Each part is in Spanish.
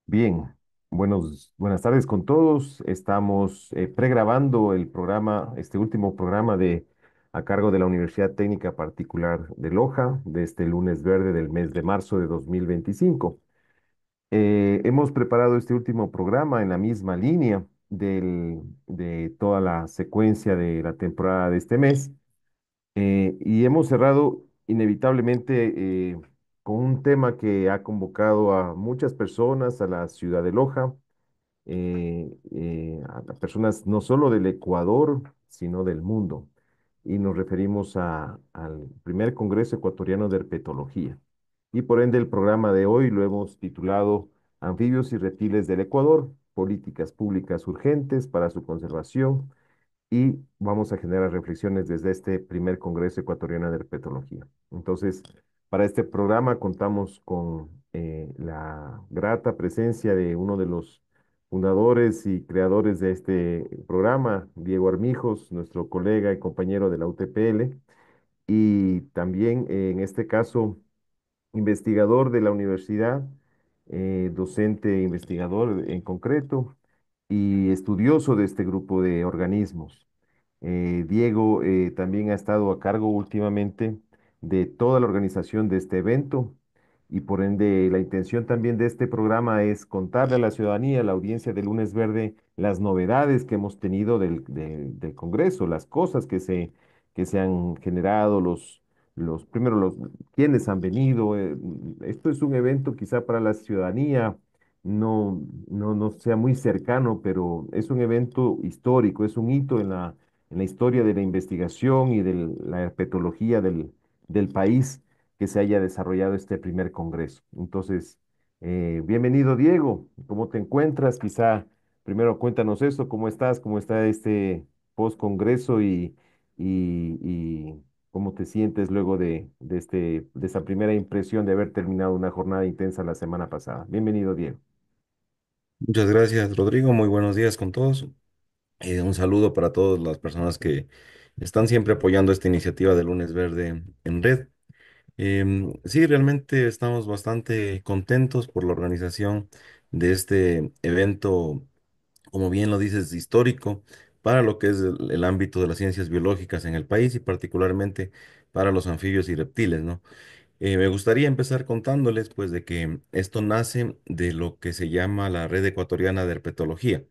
Bien, buenas tardes con todos. Estamos pregrabando el programa, este último programa a cargo de la Universidad Técnica Particular de Loja, de este lunes verde del mes de marzo de 2025. Hemos preparado este último programa en la misma línea de toda la secuencia de la temporada de este mes, y hemos cerrado inevitablemente con un tema que ha convocado a muchas personas a la ciudad de Loja, a personas no solo del Ecuador, sino del mundo. Y nos referimos al primer Congreso Ecuatoriano de Herpetología. Y por ende el programa de hoy lo hemos titulado Anfibios y reptiles del Ecuador, políticas públicas urgentes para su conservación, y vamos a generar reflexiones desde este primer Congreso Ecuatoriano de Herpetología. Entonces, para este programa contamos con la grata presencia de uno de los fundadores y creadores de este programa, Diego Armijos, nuestro colega y compañero de la UTPL, y también en este caso investigador de la universidad, docente e investigador en concreto y estudioso de este grupo de organismos. Diego también ha estado a cargo últimamente de toda la organización de este evento, y por ende la intención también de este programa es contarle a la ciudadanía, a la audiencia de Lunes Verde, las novedades que hemos tenido del Congreso, las cosas que se han generado, primero los quienes han venido. Esto es un evento quizá para la ciudadanía no sea muy cercano, pero es un evento histórico, es un hito en la historia de la investigación y de la herpetología del país, que se haya desarrollado este primer congreso. Entonces, bienvenido, Diego. ¿Cómo te encuentras? Quizá primero cuéntanos eso, ¿cómo estás? ¿Cómo está este post-congreso y cómo te sientes luego de esta primera impresión de haber terminado una jornada intensa la semana pasada? Bienvenido, Diego. Muchas gracias, Rodrigo. Muy buenos días con todos. Un saludo para todas las personas que están siempre apoyando esta iniciativa de Lunes Verde en Red. Sí, realmente estamos bastante contentos por la organización de este evento, como bien lo dices, histórico para lo que es el ámbito de las ciencias biológicas en el país y particularmente para los anfibios y reptiles, ¿no? Me gustaría empezar contándoles pues de que esto nace de lo que se llama la Red Ecuatoriana de Herpetología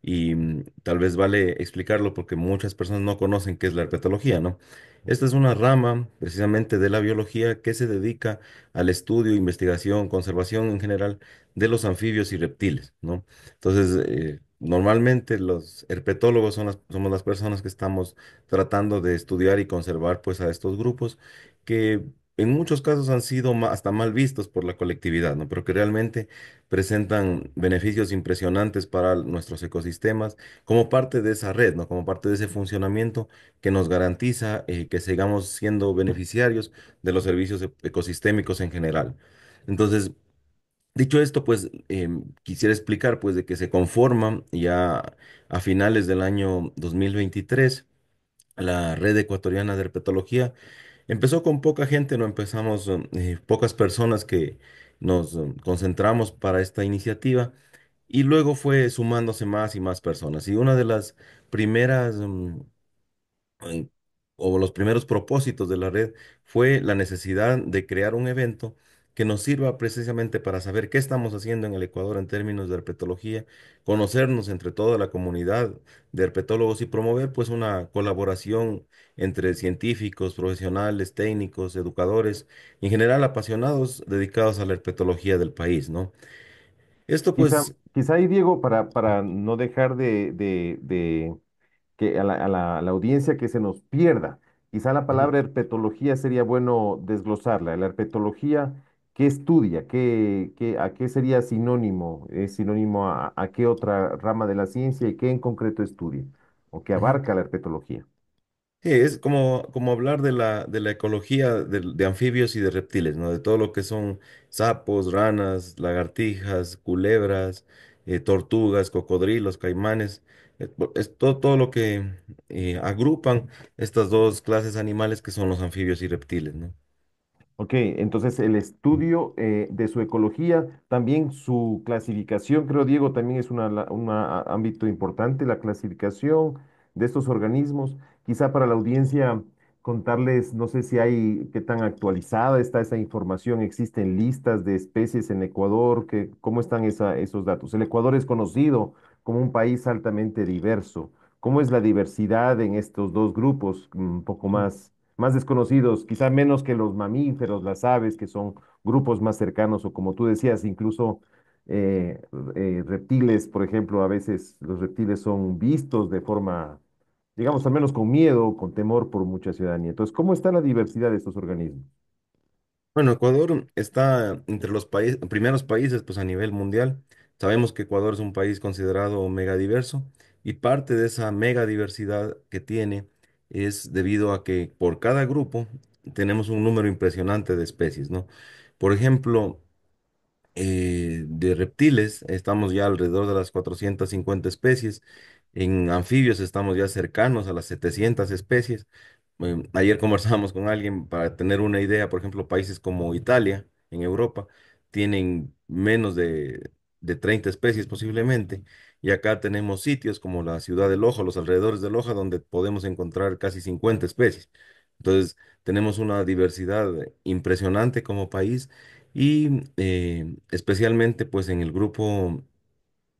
y tal vez vale explicarlo porque muchas personas no conocen qué es la herpetología, ¿no? Esta es una rama precisamente de la biología que se dedica al estudio, investigación, conservación en general de los anfibios y reptiles, ¿no? Entonces, normalmente los herpetólogos somos las personas que estamos tratando de estudiar y conservar pues a estos grupos que en muchos casos han sido hasta mal vistos por la colectividad, ¿no? Pero que realmente presentan beneficios impresionantes para nuestros ecosistemas como parte de esa red, ¿no? Como parte de ese funcionamiento que nos garantiza que sigamos siendo beneficiarios de los servicios ecosistémicos en general. Entonces, dicho esto, pues quisiera explicar pues de que se conforma ya a finales del año 2023 la Red Ecuatoriana de Herpetología. Empezó con poca gente, no empezamos, pocas personas que nos concentramos para esta iniciativa y luego fue sumándose más y más personas. Y una de las primeras eh, o los primeros propósitos de la red fue la necesidad de crear un evento que nos sirva precisamente para saber qué estamos haciendo en el Ecuador en términos de herpetología, conocernos entre toda la comunidad de herpetólogos y promover pues una colaboración entre científicos, profesionales, técnicos, educadores, en general apasionados dedicados a la herpetología del país, ¿no? Esto pues... Quizá ahí, Diego, para no dejar de que a la audiencia que se nos pierda, quizá la palabra herpetología sería bueno desglosarla. La herpetología, ¿qué estudia? A qué sería sinónimo? ¿Es sinónimo a qué otra rama de la ciencia y qué en concreto estudia o qué Ujú. abarca la herpetología? Sí, es como hablar de la ecología de anfibios y de reptiles, ¿no? De todo lo que son sapos, ranas, lagartijas, culebras, tortugas, cocodrilos, caimanes. Es todo lo que agrupan estas dos clases animales que son los anfibios y reptiles, ¿no? Ok, entonces el estudio de su ecología, también su clasificación, creo, Diego, también es un ámbito importante, la clasificación de estos organismos. Quizá para la audiencia contarles, no sé si hay, qué tan actualizada está esa información, existen listas de especies en Ecuador, ¿cómo están esos datos? El Ecuador es conocido como un país altamente diverso. ¿Cómo es la diversidad en estos dos grupos? Un poco más desconocidos, quizá menos que los mamíferos, las aves, que son grupos más cercanos, o como tú decías, incluso eh, reptiles, por ejemplo, a veces los reptiles son vistos de forma, digamos, al menos con miedo, con temor por mucha ciudadanía. Entonces, ¿cómo está la diversidad de estos organismos? Bueno, Ecuador está entre los primeros países pues, a nivel mundial. Sabemos que Ecuador es un país considerado megadiverso y parte de esa megadiversidad que tiene es debido a que por cada grupo tenemos un número impresionante de especies, ¿no? Por ejemplo, de reptiles estamos ya alrededor de las 450 especies. En anfibios estamos ya cercanos a las 700 especies. Ayer conversábamos con alguien para tener una idea, por ejemplo, países como Italia, en Europa, tienen menos de 30 especies posiblemente, y acá tenemos sitios como la ciudad de Loja, los alrededores de Loja, donde podemos encontrar casi 50 especies. Entonces, tenemos una diversidad impresionante como país y especialmente pues en el grupo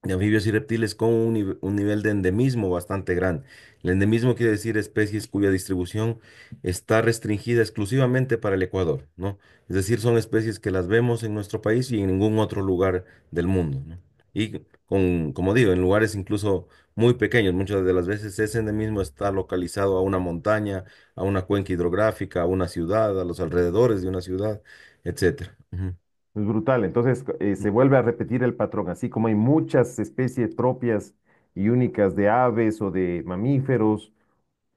de anfibios y reptiles con un nivel de endemismo bastante grande. El endemismo quiere decir especies cuya distribución está restringida exclusivamente para el Ecuador, ¿no? Es decir, son especies que las vemos en nuestro país y en ningún otro lugar del mundo, ¿no? Y como digo, en lugares incluso muy pequeños, muchas de las veces ese endemismo está localizado a una montaña, a una cuenca hidrográfica, a una ciudad, a los alrededores de una ciudad, etcétera. Ujú. Es brutal. Entonces, se vuelve a repetir el patrón, así como hay muchas especies propias y únicas de aves o de mamíferos,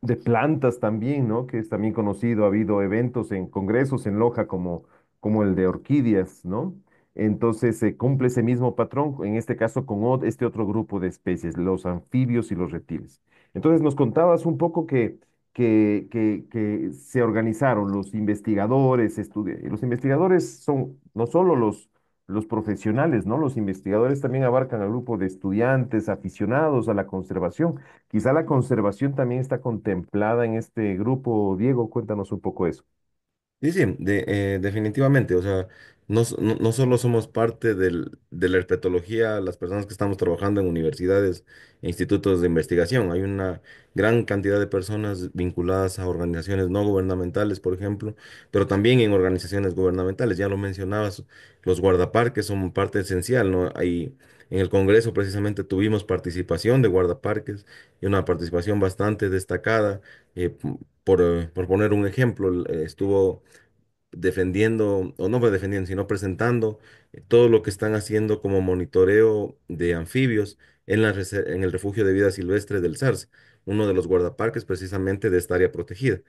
de plantas también, ¿no? Que es también conocido, ha habido eventos en congresos en Loja como el de orquídeas, ¿no? Entonces se cumple ese mismo patrón, en este caso con este otro grupo de especies, los anfibios y los reptiles. Entonces nos contabas un poco que se organizaron los investigadores, y los investigadores son no solo los profesionales, ¿no? Los investigadores también abarcan al grupo de estudiantes aficionados a la conservación. Quizá la conservación también está contemplada en este grupo. Diego, cuéntanos un poco eso. Sí, sí, definitivamente. O sea, no solo somos parte de la herpetología, las personas que estamos trabajando en universidades e institutos de investigación. Hay una gran cantidad de personas vinculadas a organizaciones no gubernamentales, por ejemplo, pero también en organizaciones gubernamentales. Ya lo mencionabas, los guardaparques son parte esencial, ¿no? Ahí en el Congreso precisamente tuvimos participación de guardaparques y una participación bastante destacada. Por poner un ejemplo, estuvo defendiendo, o no defendiendo, sino presentando todo lo que están haciendo como monitoreo de anfibios en en el refugio de vida silvestre del SARS, uno de los guardaparques precisamente de esta área protegida.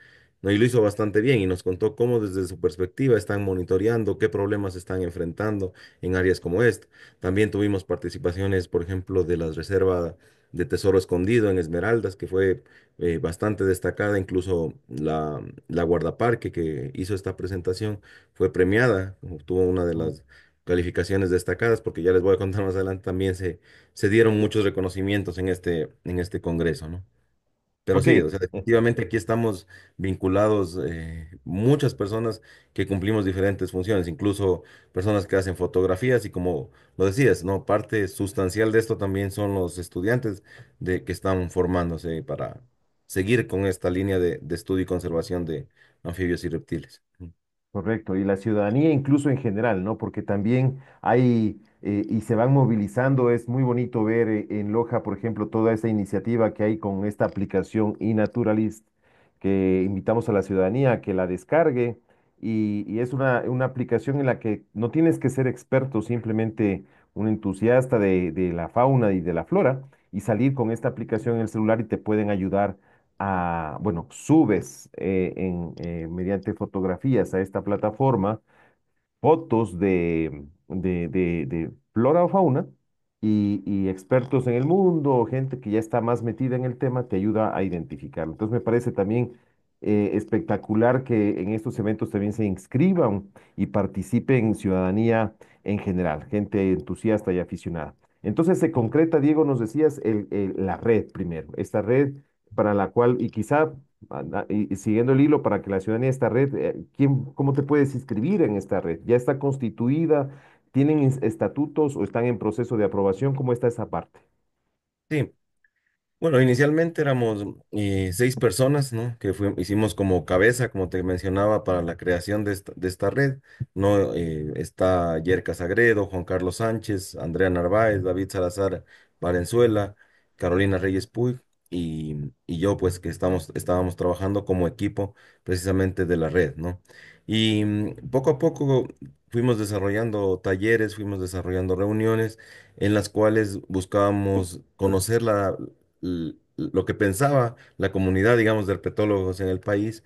¿No? Y lo hizo bastante bien y nos contó cómo desde su perspectiva están monitoreando, qué problemas están enfrentando en áreas como esta. También tuvimos participaciones, por ejemplo, de la Reserva de Tesoro Escondido en Esmeraldas, que fue bastante destacada, incluso la guardaparque que hizo esta presentación fue premiada, obtuvo una de Mm. las calificaciones destacadas, porque ya les voy a contar más adelante, también se dieron muchos reconocimientos en este congreso, ¿no? Pero Ok, sí, o sea, definitivamente aquí estamos vinculados muchas personas que cumplimos diferentes funciones, incluso personas que hacen fotografías y como lo decías, ¿no? Parte sustancial de esto también son los estudiantes que están formándose para seguir con esta línea de estudio y conservación de anfibios y reptiles. correcto. Y la ciudadanía incluso en general, ¿no? Porque también hay, y se van movilizando, es muy bonito ver en Loja, por ejemplo, toda esa iniciativa que hay con esta aplicación eNaturalist, que invitamos a la ciudadanía a que la descargue. Y es una aplicación en la que no tienes que ser experto, simplemente un entusiasta de la fauna y de la flora, y salir con esta aplicación en el celular y te pueden ayudar bueno, subes mediante fotografías a esta plataforma fotos de flora o fauna y expertos en el mundo, o gente que ya está más metida en el tema, te ayuda a identificarlo. Entonces me parece también espectacular que en estos eventos también se inscriban y participen ciudadanía en general, gente entusiasta y aficionada. Entonces se concreta, Diego, nos decías, la red primero, esta red para la cual, y quizá y siguiendo el hilo para que la ciudadanía, esta red, ¿cómo te puedes inscribir en esta red? ¿Ya está constituida? ¿Tienen estatutos o están en proceso de aprobación? ¿Cómo está esa parte? Sí, bueno, inicialmente éramos 6 personas, ¿no? Que hicimos como cabeza, como te mencionaba, para la creación de esta red, ¿no? Está Yerka Sagredo, Juan Carlos Sánchez, Andrea Narváez, David Salazar Valenzuela, Carolina Reyes Puig y yo, pues, que estábamos trabajando como equipo precisamente de la red, ¿no? Y poco a poco fuimos desarrollando talleres, fuimos desarrollando reuniones en las cuales buscábamos conocer lo que pensaba la comunidad, digamos, de herpetólogos en el país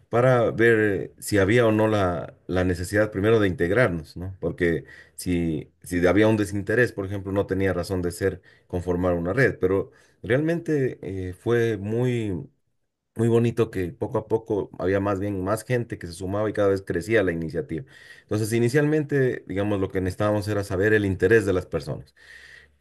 para ver si había o no la necesidad primero de integrarnos, ¿no? Porque si había un desinterés, por ejemplo, no tenía razón de ser conformar una red, pero realmente fue muy bonito que poco a poco había más bien más gente que se sumaba y cada vez crecía la iniciativa. Entonces, inicialmente, digamos, lo que necesitábamos era saber el interés de las personas.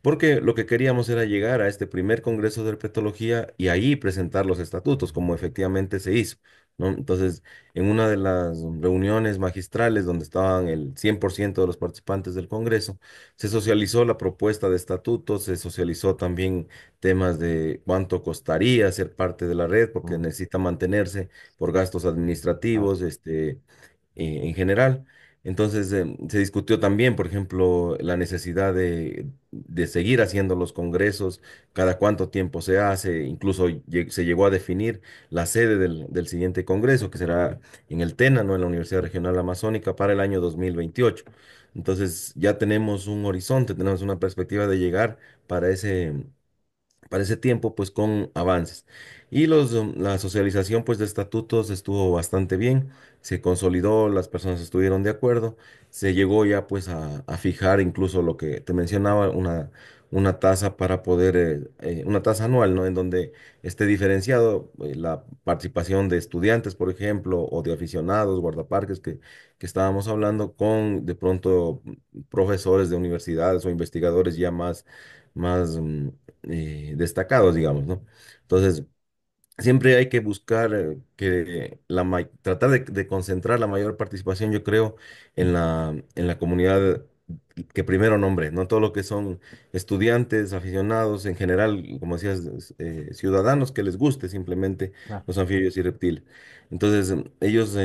Porque lo que queríamos era llegar a este primer Congreso de Herpetología y ahí presentar los estatutos, como efectivamente se hizo, ¿no? Entonces, en una de las reuniones magistrales donde estaban el 100% de los participantes del Congreso, se socializó la propuesta de estatutos, se socializó también temas de cuánto costaría ser parte de la red, porque Mm, necesita mantenerse por gastos claro, administrativos, en general. Entonces, se discutió también, por ejemplo, la necesidad de seguir haciendo los congresos, cada cuánto tiempo se hace, incluso se llegó a definir la sede del siguiente congreso, que será en el TENA, ¿no? En la Universidad Regional Amazónica, para el año 2028. Entonces, ya tenemos un horizonte, tenemos una perspectiva de llegar para ese tiempo, pues con avances. Y la socialización, pues de estatutos estuvo bastante bien, se consolidó, las personas estuvieron de acuerdo, se llegó ya pues a fijar incluso lo que te mencionaba, una tasa para poder, una tasa anual, ¿no? En donde esté diferenciado la participación de estudiantes, por ejemplo, o de aficionados, guardaparques que estábamos hablando con de pronto profesores de universidades o investigadores ya más destacados, digamos, ¿no? Entonces, siempre hay que buscar tratar de concentrar la mayor participación, yo creo, en la comunidad que primero nombré, ¿no? Todo lo que son estudiantes, aficionados, en general, como decías, ciudadanos que les guste simplemente claro, los anfibios y reptiles. Entonces, ellos,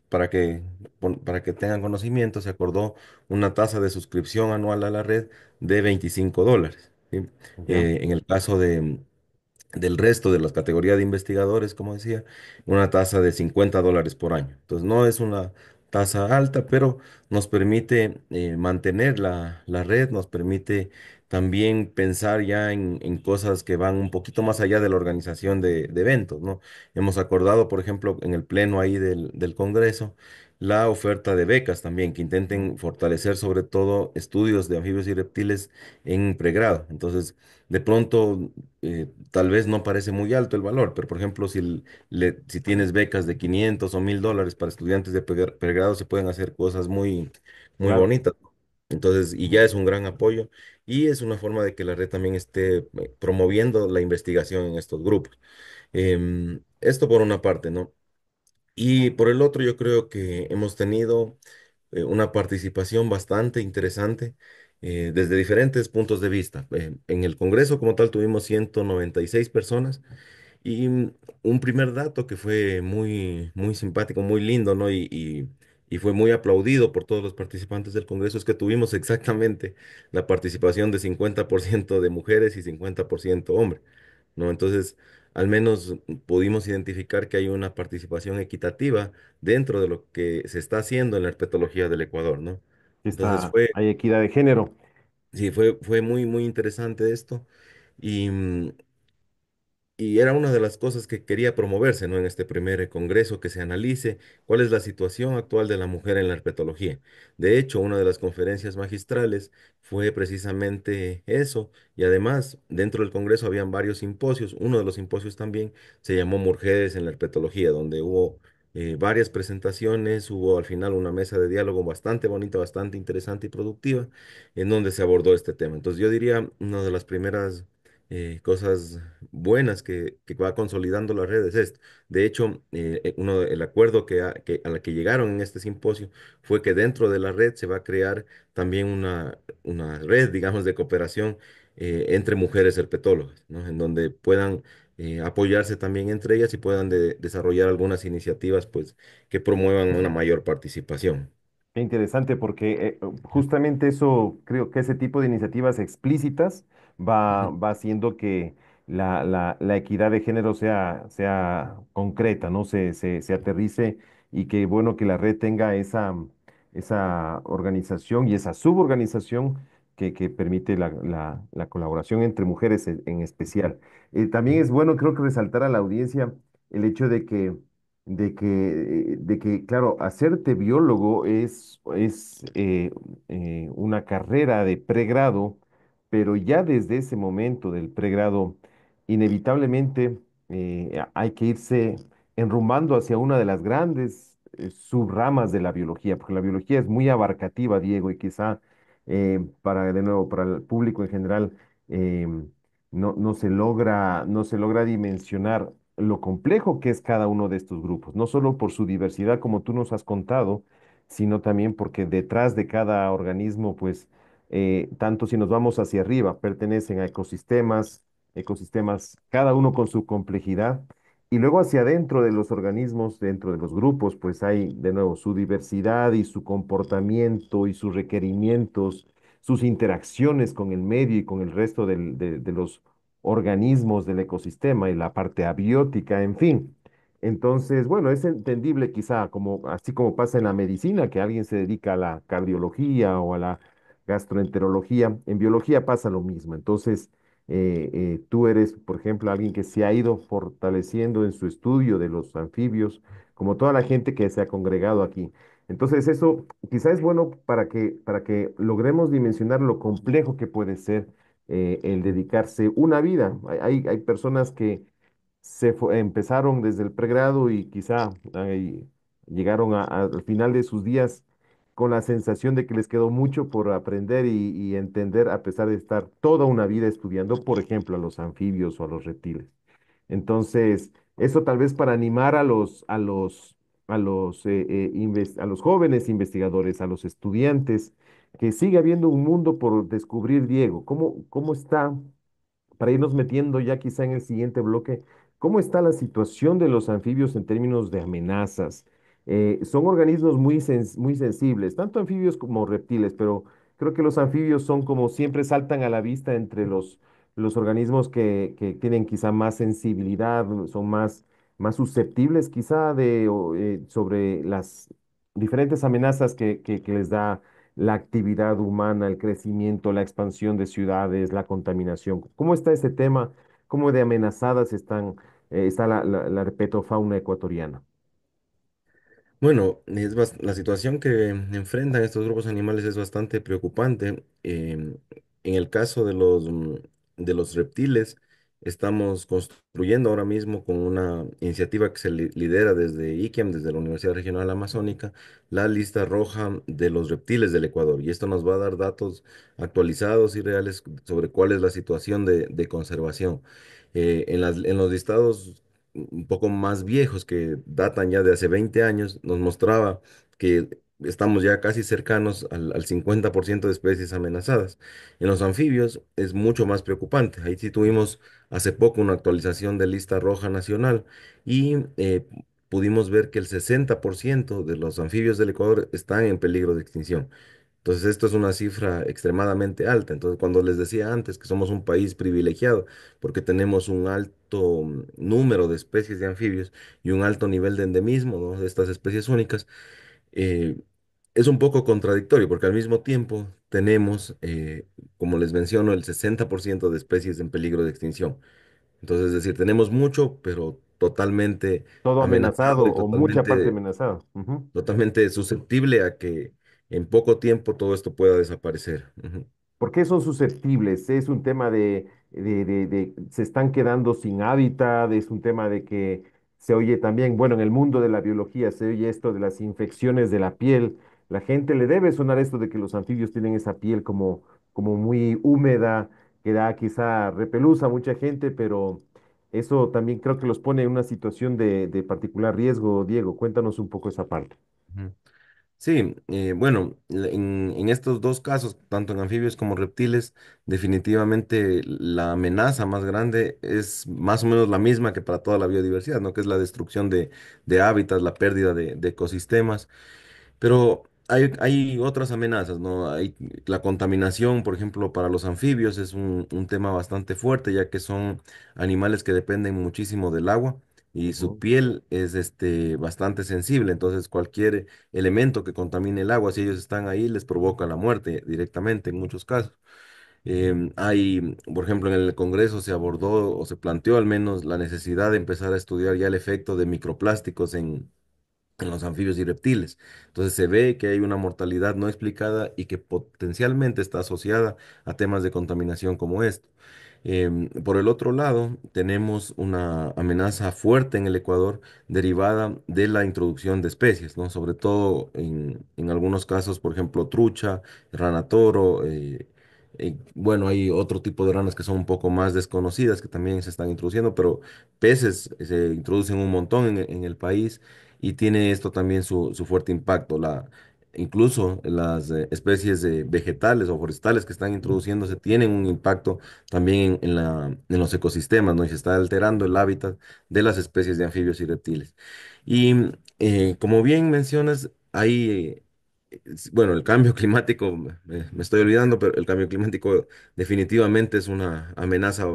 para que tengan conocimiento, se acordó una tasa de suscripción anual a la red de $25, ¿sí? ya, En el caso del resto de las categorías de investigadores, como decía, una tasa de $50 por año. Entonces, no es una tasa alta, pero nos permite mantener la red, nos permite también pensar ya en cosas que van un poquito más allá de la organización de eventos, ¿no? Hemos acordado, por ejemplo, en el pleno ahí del Congreso, la oferta de becas también, que mm, intenten fortalecer sobre todo estudios de anfibios y reptiles en pregrado. Entonces, de pronto tal vez no parece muy alto el valor, pero por ejemplo, si tienes becas de 500 o $1000 para estudiantes de pregrado, se pueden hacer cosas muy, muy claro. bonitas. Entonces, y ya es un gran apoyo y es una forma de que la red también esté promoviendo la investigación en estos grupos. Esto por una parte, ¿no? Y por el otro, yo creo que hemos tenido una participación bastante interesante desde diferentes puntos de vista. En el Congreso como tal tuvimos 196 personas y un primer dato que fue muy, muy simpático, muy lindo, ¿no? Y fue muy aplaudido por todos los participantes del Congreso es que tuvimos exactamente la participación de 50% de mujeres y 50% hombres, ¿no? Entonces, al menos pudimos identificar que hay una participación equitativa dentro de lo que se está haciendo en la herpetología del Ecuador, ¿no? Entonces Hay equidad de género. sí, fue muy, muy interesante esto. Y y era una de las cosas que quería promoverse, ¿no? En este primer congreso, que se analice cuál es la situación actual de la mujer en la herpetología. De hecho, una de las conferencias magistrales fue precisamente eso, y además dentro del congreso habían varios simposios. Uno de los simposios también se llamó Mujeres en la herpetología, donde hubo varias presentaciones, hubo al final una mesa de diálogo bastante bonita, bastante interesante y productiva, en donde se abordó este tema. Entonces yo diría, una de las primeras cosas buenas que va consolidando las redes es esto. De hecho, el acuerdo a la que llegaron en este simposio fue que dentro de la red se va a crear también una red, digamos, de cooperación entre mujeres herpetólogas, ¿no? En donde puedan apoyarse también entre ellas y puedan desarrollar algunas iniciativas, pues, que promuevan una mayor participación. Qué interesante porque justamente eso, creo que ese tipo de iniciativas explícitas Ujú. va haciendo que la equidad de género sea concreta, ¿no? Se aterrice y que bueno que la red tenga esa organización y esa suborganización que permite la colaboración entre mujeres en especial. También es bueno, creo que resaltar a la audiencia el hecho de que, claro, hacerte biólogo es una carrera de pregrado, pero ya desde ese momento del pregrado, inevitablemente hay que irse enrumbando hacia una de las grandes subramas de la biología, porque la biología es muy abarcativa, Diego, y quizá de nuevo, para el público en general, no se logra dimensionar lo complejo que es cada uno de estos grupos, no solo por su diversidad, como tú nos has contado, sino también porque detrás de cada organismo, pues, tanto si nos vamos hacia arriba, pertenecen a ecosistemas, cada uno con su complejidad, y luego hacia adentro de los organismos, dentro de los grupos, pues hay de nuevo su diversidad y su comportamiento y sus requerimientos, sus interacciones con el medio y con el resto de los organismos del ecosistema y la parte abiótica, en fin. Entonces, bueno, es entendible quizá como así como pasa en la medicina, que alguien se dedica a la cardiología o a la gastroenterología, en biología pasa lo mismo. Entonces, tú eres, por ejemplo, alguien que se ha ido fortaleciendo en su estudio de los anfibios, como toda la gente que se ha congregado aquí. Entonces, eso quizá es bueno para que logremos dimensionar lo complejo que puede ser el dedicarse una vida. Hay personas que empezaron desde el pregrado y quizá llegaron al final de sus días con la sensación de que les quedó mucho por aprender y entender a pesar de estar toda una vida estudiando, por ejemplo, a los anfibios o a los reptiles. Entonces, eso tal vez para animar a los jóvenes investigadores, a los estudiantes, que sigue habiendo un mundo por descubrir, Diego. ¿Cómo está? Para irnos metiendo ya quizá en el siguiente bloque, ¿cómo está la situación de los anfibios en términos de amenazas? Son organismos muy sensibles, tanto anfibios como reptiles, pero creo que los anfibios son como siempre saltan a la vista entre los organismos que tienen quizá más sensibilidad, son más susceptibles quizá sobre las diferentes amenazas que les da la actividad humana, el crecimiento, la expansión de ciudades, la contaminación. ¿Cómo está ese tema? ¿Cómo de amenazadas está la herpetofauna ecuatoriana? Bueno, la situación que enfrentan estos grupos animales es bastante preocupante. En el caso de los reptiles, estamos construyendo ahora mismo con una iniciativa que se lidera desde IQUIAM, desde la Universidad Regional Amazónica, la lista roja de los reptiles del Ecuador. Y esto nos va a dar datos actualizados y reales sobre cuál es la situación de conservación. En los listados un poco más viejos, que datan ya de hace 20 años, nos mostraba que estamos ya casi cercanos al 50% de especies amenazadas. En los anfibios es mucho más preocupante. Ahí sí tuvimos hace poco una actualización de lista roja nacional y pudimos ver que el 60% de los anfibios del Ecuador están en peligro de extinción. Entonces, esto es una cifra extremadamente alta. Entonces, cuando les decía antes que somos un país privilegiado porque tenemos un alto número de especies de anfibios y un alto nivel de endemismo, ¿no?, de estas especies únicas, eh, es un poco contradictorio porque al mismo tiempo tenemos, como les menciono, el 60% de especies en peligro de extinción. Entonces, es decir, tenemos mucho, pero totalmente Todo amenazado amenazado y o mucha parte totalmente, amenazada. Ujú. totalmente susceptible a que en poco tiempo todo esto pueda desaparecer. Ujú, ¿Por qué son susceptibles? Es un tema se están quedando sin hábitat, es un tema de que se oye también, bueno, en el mundo de la biología se oye esto de las infecciones de la piel. La gente le debe sonar esto de que los anfibios tienen esa piel como muy húmeda, que da quizá repelús a mucha gente, pero eso también creo que los pone en una situación de particular riesgo. Diego, cuéntanos un poco esa parte. ujú. Sí, bueno, en estos dos casos, tanto en anfibios como reptiles, definitivamente la amenaza más grande es más o menos la misma que para toda la biodiversidad, ¿no? Que es la destrucción de hábitats, la pérdida de ecosistemas. Pero hay otras amenazas, ¿no? Hay la contaminación, por ejemplo, para los anfibios es un tema bastante fuerte, ya que son animales que dependen muchísimo del agua y su Ujú. piel es bastante sensible. Entonces, cualquier elemento que contamine el agua, si ellos están ahí, les provoca la muerte directamente en muchos casos. Por ejemplo, en el Congreso se abordó o se planteó al menos la necesidad de empezar a estudiar ya el efecto de microplásticos en los anfibios y reptiles. Entonces se ve que hay una mortalidad no explicada y que potencialmente está asociada a temas de contaminación como esto. Por el otro lado, tenemos una amenaza fuerte en el Ecuador derivada de la introducción de especies, ¿no? Sobre todo en algunos casos, por ejemplo, trucha, rana toro. Bueno, hay otro tipo de ranas que son un poco más desconocidas que también se están introduciendo, pero peces se introducen un montón en el país y tiene esto también su fuerte impacto. Incluso las especies de vegetales o forestales que están introduciéndose tienen un impacto también en los ecosistemas, ¿no? Y se está alterando el hábitat de las especies de anfibios y reptiles. Y como bien mencionas, bueno, el cambio climático, me estoy olvidando, pero el cambio climático definitivamente es una amenaza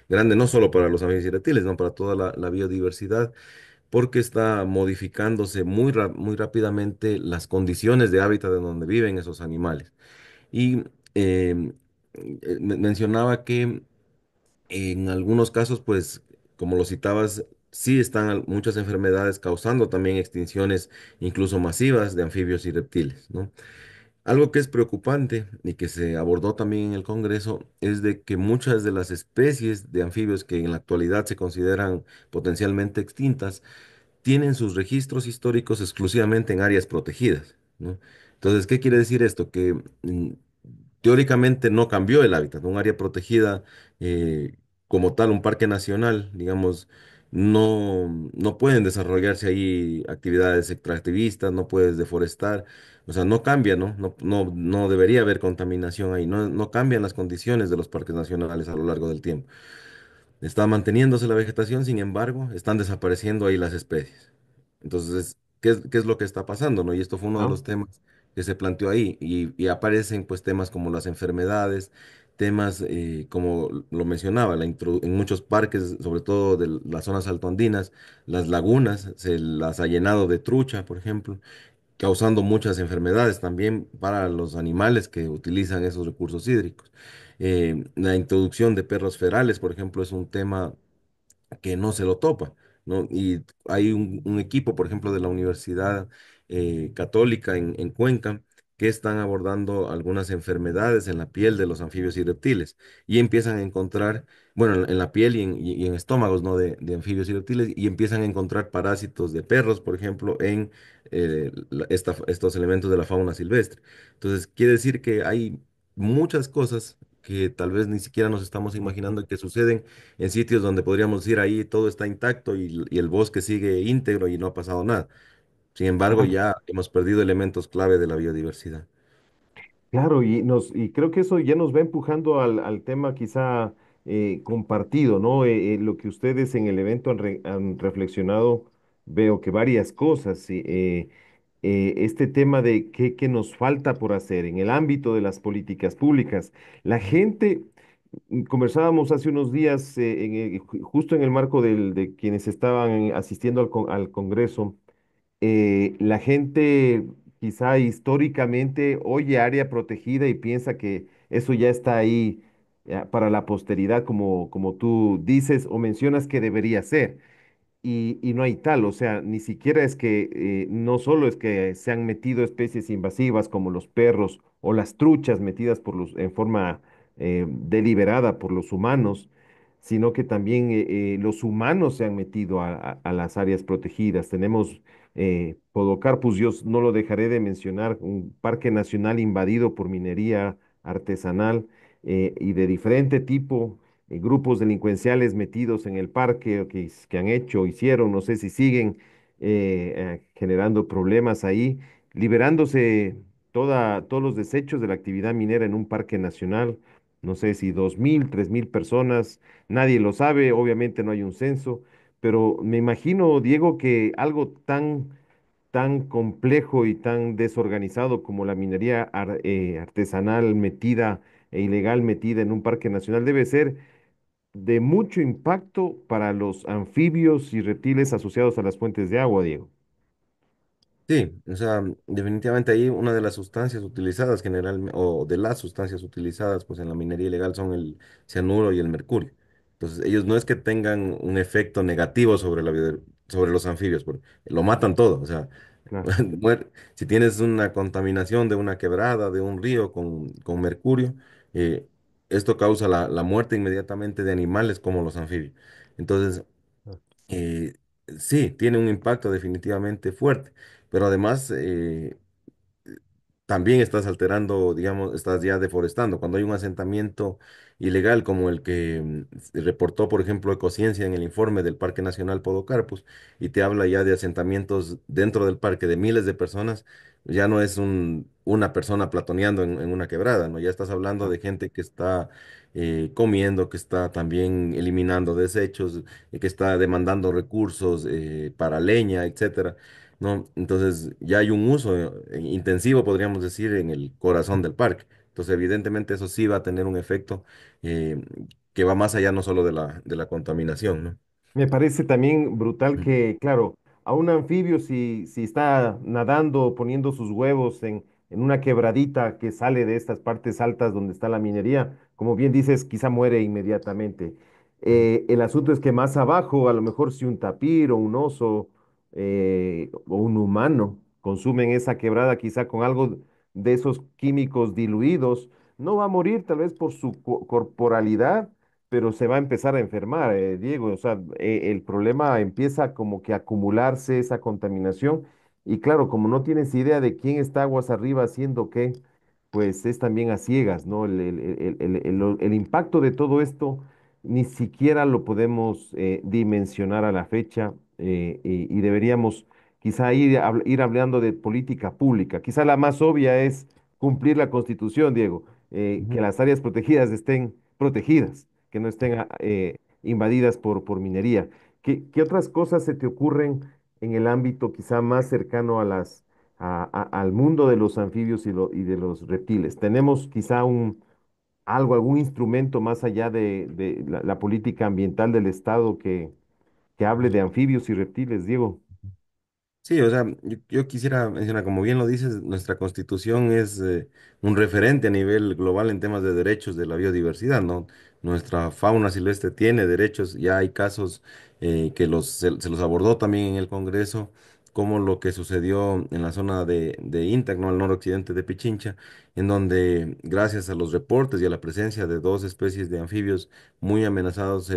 grande, no solo para los anfibios y reptiles, no para toda la biodiversidad porque está modificándose muy rápidamente las condiciones de hábitat en donde viven esos animales. Y mencionaba que en algunos casos, pues, como lo citabas, sí están muchas enfermedades causando también extinciones incluso masivas de anfibios y reptiles, ¿no? Algo que es preocupante y que se abordó también en el Congreso es de que muchas de las especies de anfibios que en la actualidad se consideran potencialmente extintas, tienen sus registros históricos exclusivamente en áreas protegidas, ¿no? Entonces, ¿qué quiere decir esto? Que teóricamente no cambió el hábitat. Un área protegida como tal, un parque nacional, digamos, no pueden desarrollarse ahí actividades extractivistas, no puedes deforestar, o sea, no cambia, ¿no? No debería haber contaminación ahí, no cambian las condiciones de los parques nacionales a lo largo del tiempo. Está manteniéndose la vegetación, sin embargo, están desapareciendo ahí las especies. Entonces, qué es lo que está pasando, ¿no? Y esto fue uno de Ah, los temas que se planteó ahí. Y aparecen pues temas como las enfermedades, temas como lo mencionaba, en muchos parques, sobre todo de las zonas altoandinas, las lagunas se las ha llenado de trucha, por ejemplo, causando muchas enfermedades también para los animales que utilizan esos recursos hídricos. La introducción de perros ferales, por ejemplo, es un tema que no se lo topa, ¿no? Y hay un equipo, por ejemplo, de la Universidad Católica en Cuenca, que están abordando algunas enfermedades en la piel de los anfibios y reptiles y empiezan a encontrar, bueno, en la piel y en estómagos, ¿no? De anfibios y reptiles y empiezan a encontrar parásitos de perros, por ejemplo, en estos elementos de la fauna silvestre. Entonces, quiere decir que hay muchas cosas que tal vez ni siquiera nos estamos imaginando que suceden en sitios donde podríamos decir ahí todo está intacto y el bosque sigue íntegro y no ha pasado nada. Sin embargo, claro. ya hemos perdido elementos clave de la biodiversidad. Claro, y creo que eso ya nos va empujando al tema quizá compartido, ¿no? Lo que ustedes en el evento han reflexionado, veo que varias cosas, sí, este tema de qué nos falta por hacer en el ámbito de las políticas públicas. La gente, conversábamos hace unos días, justo en el marco de quienes estaban asistiendo al Congreso, la gente quizá históricamente oye área protegida y piensa que eso ya está ahí para la posteridad, como tú dices o mencionas que debería ser y no hay tal, o sea, ni siquiera es que, no solo es que se han metido especies invasivas como los perros o las truchas metidas en forma deliberada por los humanos, sino que también los humanos se han metido a las áreas protegidas. Tenemos Podocarpus, yo no lo dejaré de mencionar, un parque nacional invadido por minería artesanal y de diferente tipo, grupos delincuenciales metidos en el parque o que han hecho, hicieron, no sé si siguen generando problemas ahí, liberándose todos los desechos de la actividad minera en un parque nacional. No sé si 2.000, 3.000 personas, nadie lo sabe, obviamente no hay un censo, pero me imagino, Diego, que algo tan complejo y tan desorganizado como la minería artesanal metida e ilegal metida en un parque nacional debe ser de mucho impacto para los anfibios y reptiles asociados a las fuentes de agua, Diego. Sí, o sea, definitivamente ahí una de las sustancias utilizadas generalmente, o de las sustancias utilizadas pues en la minería ilegal son el cianuro y el mercurio. Entonces, ellos no es que tengan un efecto negativo sobre sobre los anfibios, porque lo matan todo. O sea, Claro. si tienes una contaminación de una quebrada, de un río con mercurio, eh, esto causa la muerte inmediatamente de animales como los anfibios. Entonces, Ah, eh, sí, tiene un impacto definitivamente fuerte, pero además también estás alterando, digamos, estás ya deforestando. Cuando hay un asentamiento ilegal como el que se reportó, por ejemplo, Ecociencia en el informe del Parque Nacional Podocarpus, y te habla ya de asentamientos dentro del parque de miles de personas, ya no es una persona platoneando en una quebrada, ¿no? Ya estás hablando ah. de gente que está comiendo, que está también eliminando desechos, que está demandando recursos para leña, etcétera. ¿No? Entonces ya hay un uso intensivo, podríamos decir, en el corazón del parque. Entonces, evidentemente, eso sí va a tener un efecto eh, que va más allá no solo de de la contaminación, ¿no? Me parece también brutal que, claro, a un anfibio si está nadando o poniendo sus huevos en una quebradita que sale de estas partes altas donde está la minería, como bien dices, quizá muere inmediatamente. Ujú. El asunto es que más abajo, a lo mejor si un tapir o un oso o un humano consumen esa quebrada quizá con algo de esos químicos diluidos, no va a morir tal vez por su corporalidad, pero se va a empezar a enfermar, Diego. O sea, el problema empieza como que a acumularse esa contaminación. Y claro, como no tienes idea de quién está aguas arriba haciendo qué, pues es también a ciegas, ¿no? El impacto de todo esto ni siquiera lo podemos dimensionar a la fecha y deberíamos quizá ir hablando de política pública. Quizá la más obvia es cumplir la Constitución, Diego, que Ujú. las áreas protegidas estén protegidas, que no estén invadidas por minería. ¿Qué otras cosas se te ocurren en el ámbito quizá más cercano al mundo de los anfibios y de los reptiles? ¿Tenemos quizá algún instrumento más allá de la política ambiental del Estado que hable de anfibios y reptiles, Diego? Sí, o sea, yo quisiera mencionar, como bien lo dices, nuestra constitución es un referente a nivel global en temas de derechos de la biodiversidad, ¿no? Nuestra fauna silvestre tiene derechos, ya hay casos que se los abordó también en el Congreso, como lo que sucedió en la zona de Intac, ¿no? Al noroccidente de Pichincha, en donde gracias a los reportes y a la presencia de dos especies de anfibios muy amenazados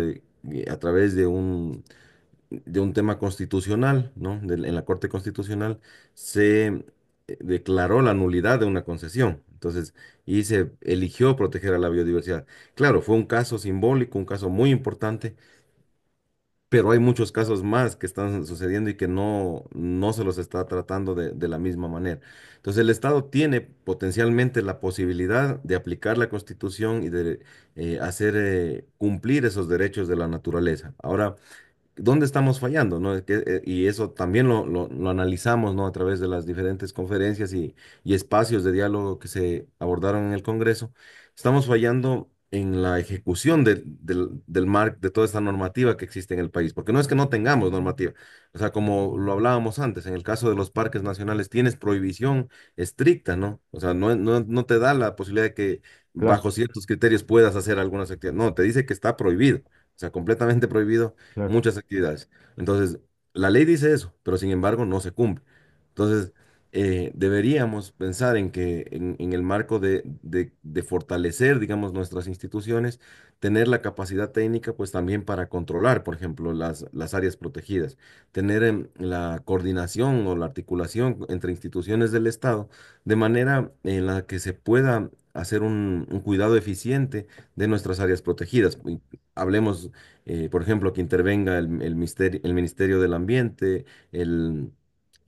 a través de un tema constitucional, ¿no? En la Corte Constitucional se declaró la nulidad de una concesión. Entonces, y se eligió proteger a la biodiversidad. Claro, fue un caso simbólico, un caso muy importante, pero hay muchos casos más que están sucediendo y que no se los está tratando de la misma manera. Entonces, el Estado tiene potencialmente la posibilidad de aplicar la Constitución y de hacer cumplir esos derechos de la naturaleza. Ahora, ¿dónde estamos fallando? ¿No? Y eso también lo analizamos, ¿no? A través de las diferentes conferencias y espacios de diálogo que se abordaron en el Congreso. Estamos fallando en la ejecución de toda esta normativa que existe en el país, porque no es que no tengamos normativa, o sea, como lo hablábamos antes, en el caso de los parques nacionales tienes prohibición estricta, ¿no? O sea, no te da la posibilidad de que Claro, bajo ciertos criterios puedas hacer algunas actividades, no, te dice que está prohibido, o sea, completamente prohibido claro, muchas actividades. Entonces, la ley dice eso, pero sin embargo no se cumple. Entonces, deberíamos pensar en que en el marco de fortalecer, digamos, nuestras instituciones, tener la capacidad técnica, pues también para controlar, por ejemplo, las áreas protegidas, tener la coordinación o la articulación entre instituciones del Estado, de manera en la que se pueda hacer un cuidado eficiente de nuestras áreas protegidas. Hablemos, por ejemplo, que intervenga el Ministerio del Ambiente, el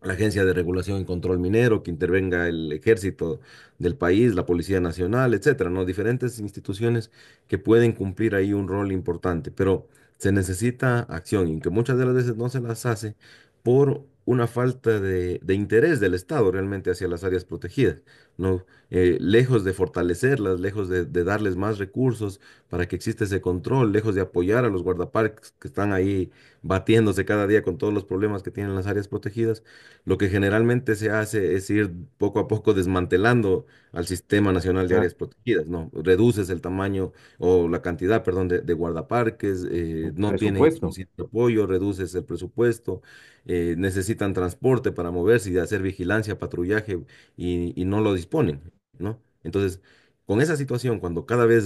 la Agencia de Regulación y Control Minero, que intervenga el ejército del país, la Policía Nacional, etcétera, ¿no? Diferentes instituciones que pueden cumplir ahí un rol importante, pero se necesita acción y que muchas de las veces no se las hace por una falta de interés del Estado realmente hacia las áreas protegidas, ¿no? Lejos de fortalecerlas, lejos de darles más recursos para que exista ese control, lejos de apoyar a los guardaparques que están ahí batiéndose cada día con todos los problemas que tienen las áreas protegidas, lo que generalmente se hace es ir poco a poco desmantelando al Sistema Nacional de claro. Áreas Protegidas, ¿no? Reduces el tamaño o la cantidad, perdón, de guardaparques, no tienen el Presupuesto. suficiente apoyo, reduces el presupuesto, necesitan transporte para moverse y de hacer vigilancia, patrullaje y no lo disponen, ¿no? Entonces, con esa situación, cuando cada vez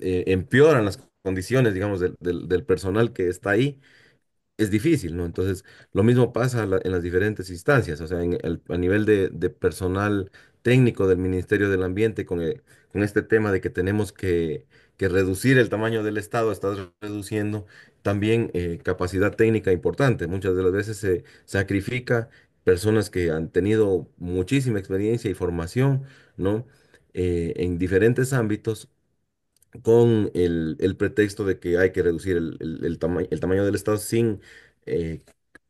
empeoran las condiciones, digamos, del personal que está ahí, es difícil, ¿no? Entonces, lo mismo pasa en las diferentes instancias, o sea, a nivel de personal técnico del Ministerio del Ambiente, con este tema de que tenemos que reducir el tamaño del Estado, estás reduciendo también capacidad técnica importante. Muchas de las veces se sacrifica personas que han tenido muchísima experiencia y formación, ¿no? En diferentes ámbitos con el pretexto de que hay que reducir el tamaño del Estado sin, eh,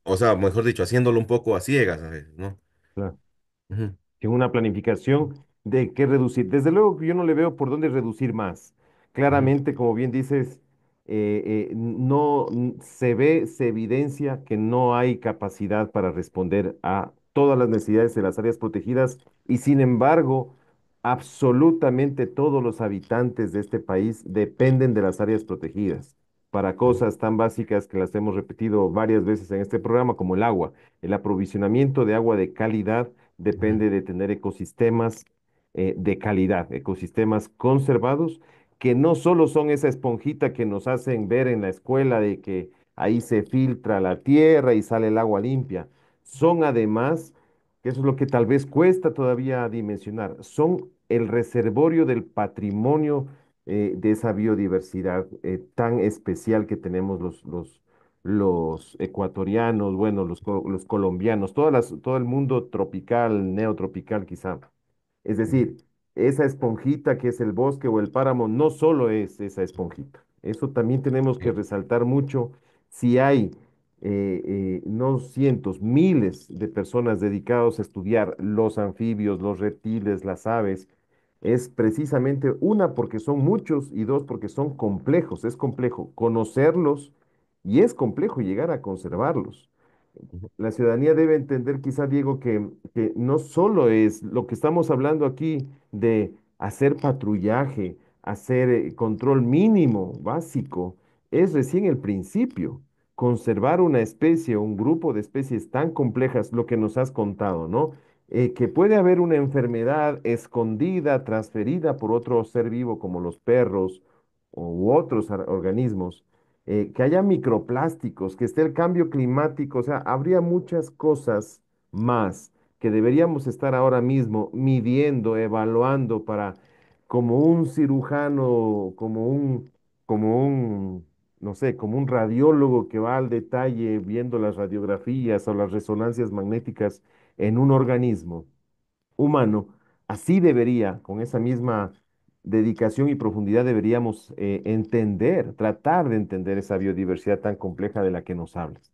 o sea, mejor dicho, haciéndolo un poco a ciegas, ¿sabes? ¿No? Claro. Ujú, Sin una planificación de qué reducir. Desde luego que yo no le veo por dónde reducir más. ujú, Claramente, como bien dices, no se ve, se evidencia que no hay capacidad para responder a todas las necesidades de las áreas protegidas y sin embargo, absolutamente todos los habitantes de este país dependen de las áreas protegidas para ujú, cosas tan básicas que las hemos repetido varias veces en este programa, como el agua, el aprovisionamiento de agua de calidad ujú, depende de tener ecosistemas de calidad, ecosistemas conservados, que no solo son esa esponjita que nos hacen ver en la escuela de que ahí se filtra la tierra y sale el agua limpia, son además, que eso es lo que tal vez cuesta todavía dimensionar, son el reservorio del patrimonio de esa biodiversidad tan especial que tenemos los ecuatorianos, bueno, los colombianos, todo el mundo tropical, neotropical quizá. Es ujú, decir, esa esponjita que es el bosque o el páramo no solo es esa esponjita. Eso también tenemos que sí, resaltar mucho. Si hay no cientos, miles de personas dedicados a estudiar los anfibios, los reptiles, las aves, es precisamente una porque son muchos y dos porque son complejos. Es complejo conocerlos y es complejo llegar a conservarlos. ujú, La ciudadanía debe entender, quizá, Diego, que no solo es lo que estamos hablando aquí de hacer patrullaje, hacer control mínimo, básico, es recién el principio. Conservar una especie o un grupo de especies tan complejas, lo que nos has contado, ¿no? Que puede haber una enfermedad escondida, transferida por otro ser vivo como los perros u otros organismos que haya microplásticos, que esté el cambio climático, o sea, habría muchas cosas más que deberíamos estar ahora mismo midiendo, evaluando para, como un cirujano, no sé, como un radiólogo que va al detalle viendo las radiografías o las resonancias magnéticas en un organismo humano, así debería, con esa misma dedicación y profundidad, deberíamos entender, tratar de entender esa biodiversidad tan compleja de la que nos hablas.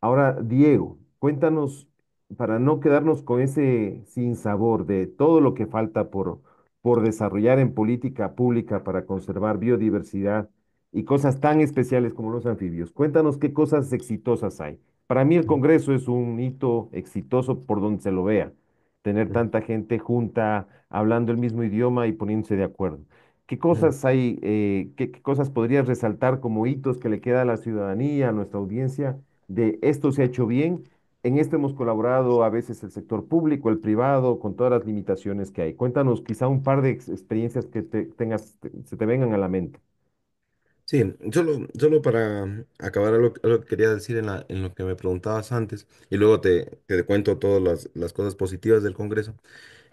Ahora, Diego, cuéntanos, para no quedarnos con ese sinsabor de todo lo que falta por desarrollar en política pública para conservar biodiversidad y cosas tan especiales como los anfibios? Cuéntanos qué cosas exitosas hay. Para mí el Congreso es un hito exitoso por donde se lo vea, tener tanta gente junta, hablando el mismo idioma y poniéndose de acuerdo. ¿Qué cosas hay, qué cosas podrías resaltar como hitos que le queda a la ciudadanía, a nuestra audiencia, de esto se ha hecho bien? En esto hemos colaborado a veces el sector público, el privado, con todas las limitaciones que hay. Cuéntanos quizá un par de experiencias que tengas, se te vengan a la mente. Sí, solo para acabar algo que quería decir en lo que me preguntabas antes, y luego te cuento todas las cosas positivas del Congreso.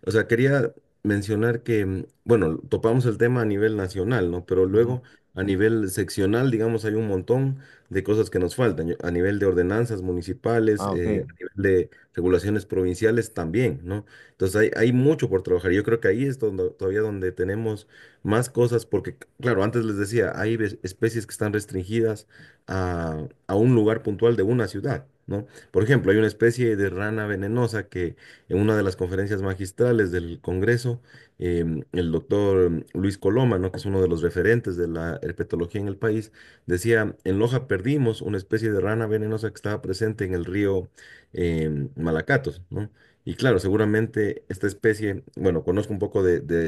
O sea, quería mencionar que, bueno, topamos el tema a nivel nacional, ¿no? Pero Ujú. luego a nivel seccional, digamos, hay un montón de cosas que nos faltan. A nivel de ordenanzas municipales, Ah, ok. a nivel de regulaciones provinciales también, ¿no? Entonces hay mucho por trabajar. Yo creo que ahí es donde, todavía donde tenemos más cosas, porque, claro, antes les decía, hay especies que están restringidas a un lugar puntual de una ciudad, ¿no? Por ejemplo, hay una especie de rana venenosa que en una de las conferencias magistrales del Congreso, el doctor Luis Coloma, ¿no? Que es uno de los referentes de la herpetología en el país, decía, en Loja perdimos una especie de rana venenosa que estaba presente en el río Malacatos, ¿no? Y claro, seguramente esta especie, bueno, conozco un poco de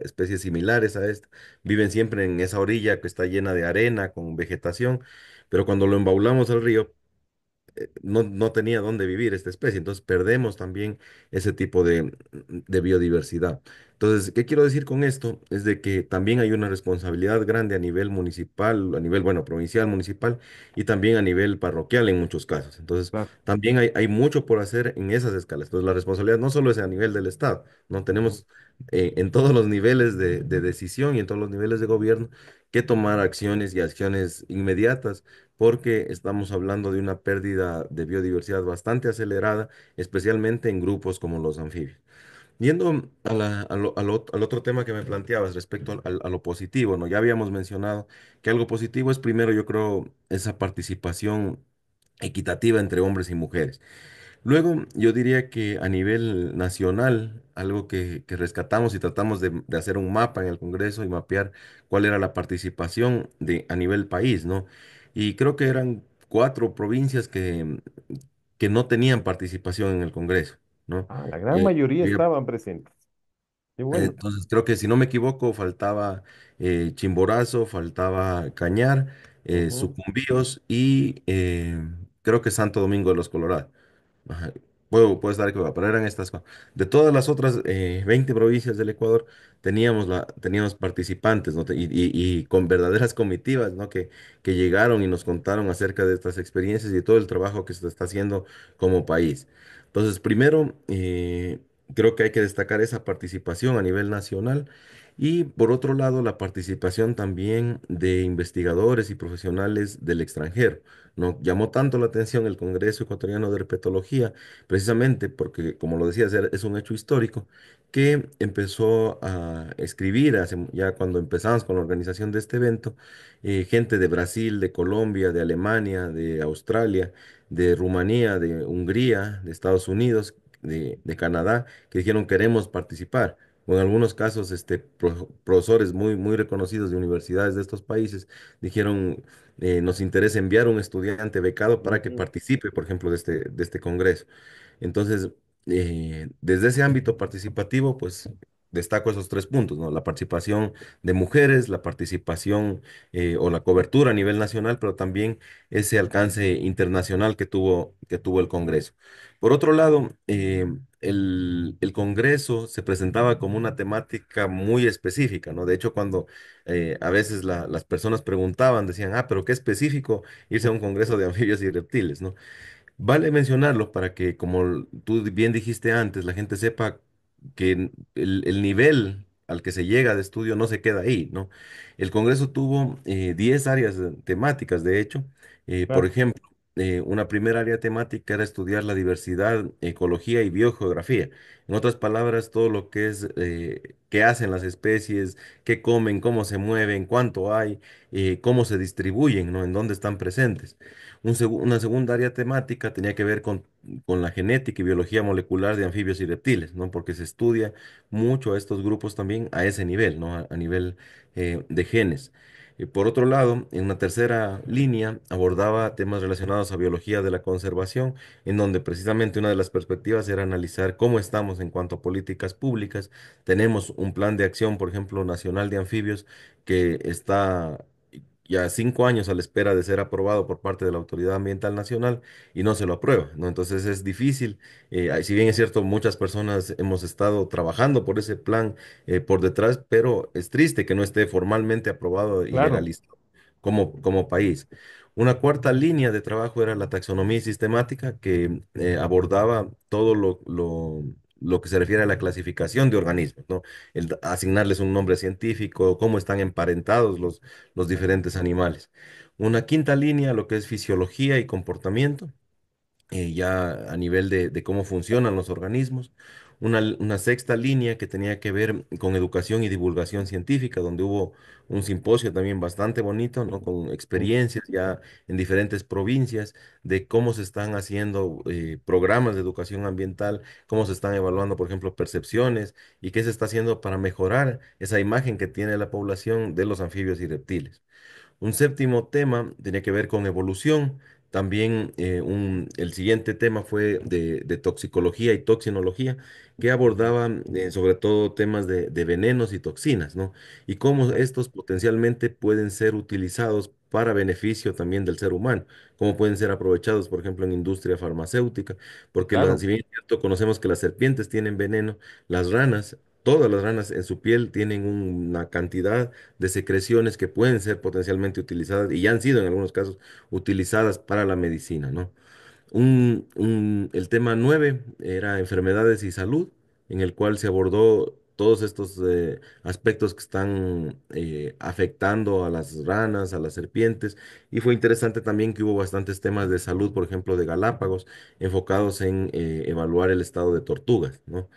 especies similares a esta, viven siempre en esa orilla que está llena de arena, con vegetación, pero cuando lo embaulamos al río, no tenía dónde vivir esta especie, entonces perdemos también ese tipo de biodiversidad. Entonces, ¿qué quiero decir con esto? Es de que también hay una responsabilidad grande a nivel municipal, a nivel, bueno, provincial, municipal y también a nivel parroquial en muchos casos. Entonces, Claro. también hay mucho por hacer en esas escalas. Entonces, la responsabilidad no solo es a nivel del Estado, no Ujú. tenemos en todos los niveles de decisión y en todos los niveles de gobierno que tomar acciones y acciones inmediatas porque estamos hablando de una pérdida de biodiversidad bastante acelerada, especialmente en grupos como los anfibios. Yendo al otro tema que me planteabas respecto a lo positivo, ¿no? Ya habíamos mencionado que algo positivo es primero, yo creo, esa participación equitativa entre hombres y mujeres. Luego, yo diría que a nivel nacional, algo que rescatamos y tratamos de hacer un mapa en el Congreso y mapear cuál era la participación a nivel país, ¿no? Y creo que eran cuatro provincias que no tenían participación en el Congreso, ¿no? Ah, la gran mayoría Había estaban presentes. Qué bueno. entonces, creo que si no me equivoco, faltaba Chimborazo, faltaba Cañar, Ujú. Sucumbíos y creo que Santo Domingo de los Colorados. Ajá. Puedo estar equivocado, pero eran estas. De todas las otras 20 provincias del Ecuador, teníamos participantes, ¿no? Y con verdaderas comitivas, ¿no? Que llegaron y nos contaron acerca de estas experiencias y de todo el trabajo que se está haciendo como país. Entonces, primero, creo que hay que destacar esa participación a nivel nacional y por otro lado la participación también de investigadores y profesionales del extranjero. No llamó tanto la atención el Congreso Ecuatoriano de Herpetología, precisamente porque, como lo decía, es un hecho histórico que empezó a escribir ya cuando empezamos con la organización de este evento, gente de Brasil, de Colombia, de Alemania, de Australia, de Rumanía, de Hungría, de Estados Unidos, de Canadá, que dijeron queremos participar. O en algunos casos, profesores muy reconocidos de universidades de estos países dijeron, nos interesa enviar un estudiante becado para que Ujú. participe, por ejemplo, de este congreso. Entonces, desde ese ámbito participativo, pues destaco esos tres puntos, ¿no? La participación de mujeres, la participación o la cobertura a nivel nacional, pero también ese alcance internacional que tuvo el Congreso. Por otro lado, el Congreso se presentaba como una temática muy específica, ¿no? De hecho, cuando a veces las personas preguntaban, decían, pero qué específico irse a un Congreso de anfibios y reptiles, ¿no? Vale mencionarlo para que, como tú bien dijiste antes, la gente sepa que el nivel al que se llega de estudio no se queda ahí, ¿no? El Congreso tuvo 10 áreas temáticas, de hecho. Por Claro. ejemplo, una primera área temática era estudiar la diversidad, ecología y biogeografía. En otras palabras, todo lo que es qué hacen las especies, qué comen, cómo se mueven, cuánto hay, cómo se distribuyen, ¿no? En dónde están presentes. Una segunda área temática tenía que ver con la genética y biología molecular de anfibios y reptiles, ¿no? Porque se estudia mucho a estos grupos también a ese nivel, ¿no? A nivel de genes. Por otro lado, en una tercera línea abordaba temas relacionados a biología de la conservación, en donde precisamente una de las perspectivas era analizar cómo estamos en cuanto a políticas públicas. Tenemos un plan de acción, por ejemplo, nacional de anfibios, que está ya 5 años a la espera de ser aprobado por parte de la Autoridad Ambiental Nacional y no se lo aprueba, ¿no? Entonces es difícil, si bien es cierto, muchas personas hemos estado trabajando por ese plan por detrás, pero es triste que no esté formalmente aprobado y Claro, legalizado como país. Una cuarta línea de trabajo era la taxonomía sistemática, que abordaba todo lo que se refiere a la clasificación de organismos, ¿no? Asignarles un nombre científico, cómo están emparentados los diferentes animales. Una quinta línea, lo que es fisiología y comportamiento, ya a nivel de cómo funcionan los organismos. Una sexta línea que tenía que ver con educación y divulgación científica, donde hubo un simposio también bastante bonito, ¿no? Con sí, experiencias ya en diferentes provincias de cómo se están haciendo programas de educación ambiental, cómo se están evaluando, por ejemplo, percepciones y qué se está haciendo para mejorar esa imagen que tiene la población de los anfibios y reptiles. Un séptimo tema tenía que ver con evolución. También el siguiente tema fue de toxicología y toxinología, que abordaban sobre todo temas de venenos y toxinas, ¿no? Y cómo sí, estos potencialmente pueden ser utilizados para beneficio también del ser humano, cómo pueden ser aprovechados, por ejemplo, en industria farmacéutica, porque claro, si bien es cierto, conocemos que las serpientes tienen veneno, las ranas, todas las ranas en su piel tienen una cantidad de secreciones que pueden ser potencialmente utilizadas y ya han sido en algunos casos utilizadas para la medicina, ¿no? El tema 9 era enfermedades y salud, en el cual se abordó todos estos aspectos que están afectando a las ranas, a las serpientes, y fue interesante también que hubo bastantes temas de salud, por ejemplo, de Galápagos, enfocados en evaluar el estado de tortugas, ¿no?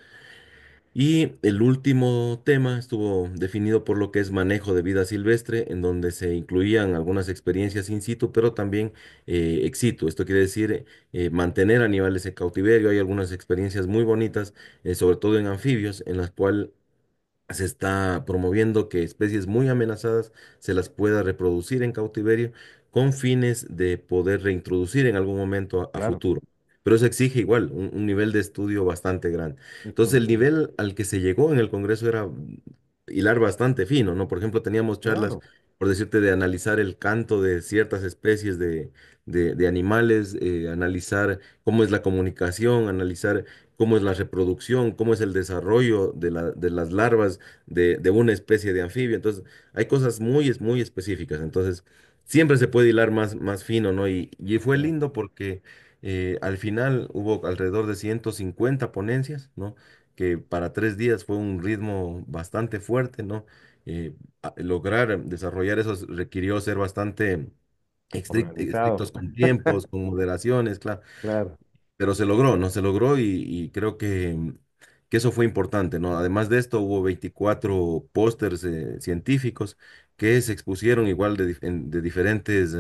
Y el último tema estuvo definido por lo que es manejo de vida silvestre, en donde se incluían algunas experiencias in situ, pero también ex situ. Esto quiere decir mantener animales en cautiverio. Hay algunas experiencias muy bonitas, sobre todo en anfibios, en las cuales se está promoviendo que especies muy amenazadas se las pueda reproducir en cautiverio con fines de poder reintroducir en algún momento a claro. futuro. Pero eso exige igual un nivel de estudio bastante grande. Entonces, el nivel al que se llegó en el Congreso era hilar bastante fino, ¿no? Por ejemplo, teníamos charlas, Claro, por decirte, de analizar el canto de ciertas especies de animales, analizar cómo es la comunicación, analizar cómo es la reproducción, cómo es el desarrollo de las larvas de una especie de anfibio. Entonces, hay cosas muy específicas. Entonces, siempre se puede hilar más fino, ¿no? Y fue claro. lindo porque al final hubo alrededor de 150 ponencias, ¿no? Que para 3 días fue un ritmo bastante fuerte, ¿no? Eh, Lograr desarrollar eso requirió ser bastante Organizado. estrictos con tiempos, con moderaciones, claro. Claro. Pero se logró, ¿no? Se logró y creo que eso fue importante, ¿no? Además de esto, hubo 24 pósters científicos que se expusieron igual de diferentes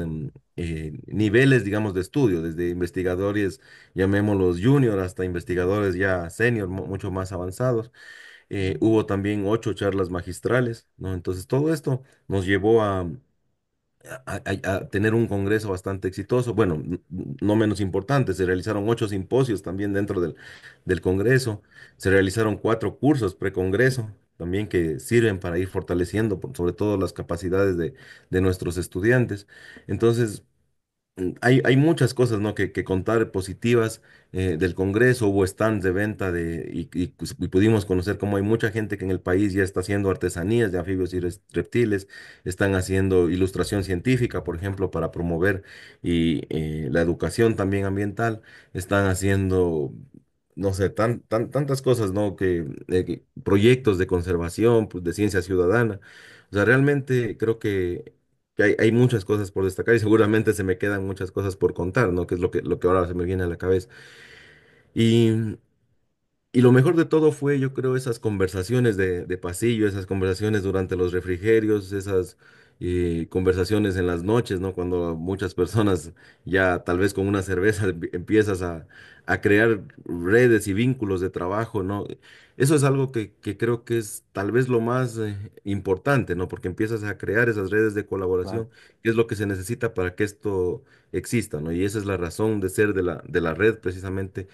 niveles, digamos, de estudio, desde investigadores, llamémoslos junior, hasta investigadores ya senior, mucho más avanzados. Hubo también 8 charlas magistrales, ¿no? Entonces, todo esto nos llevó a tener un congreso bastante exitoso. Bueno, no menos importante, se realizaron 8 simposios también dentro del congreso, se realizaron 4 cursos precongreso también que sirven para ir fortaleciendo sobre todo las capacidades de nuestros estudiantes. Entonces, hay muchas cosas, ¿no? que contar positivas del Congreso. Hubo stands de venta y pudimos conocer cómo hay mucha gente que en el país ya está haciendo artesanías de anfibios y reptiles, están haciendo ilustración científica, por ejemplo, para promover la educación también ambiental, están haciendo, no sé, tantas cosas, ¿no? Que proyectos de conservación, pues, de ciencia ciudadana. O sea, realmente creo que hay muchas cosas por destacar y seguramente se me quedan muchas cosas por contar, ¿no? Que es lo que ahora se me viene a la cabeza. Y, Y lo mejor de todo fue, yo creo, esas conversaciones de pasillo, esas conversaciones durante los refrigerios, esas conversaciones en las noches, ¿no? Cuando muchas personas ya tal vez con una cerveza empiezas a crear redes y vínculos de trabajo, ¿no? Eso es algo que creo que es tal vez lo más importante, ¿no? Porque empiezas a crear esas redes de Claro. colaboración, que es lo que se necesita para que esto exista, ¿no? Y esa es la razón de ser de la red precisamente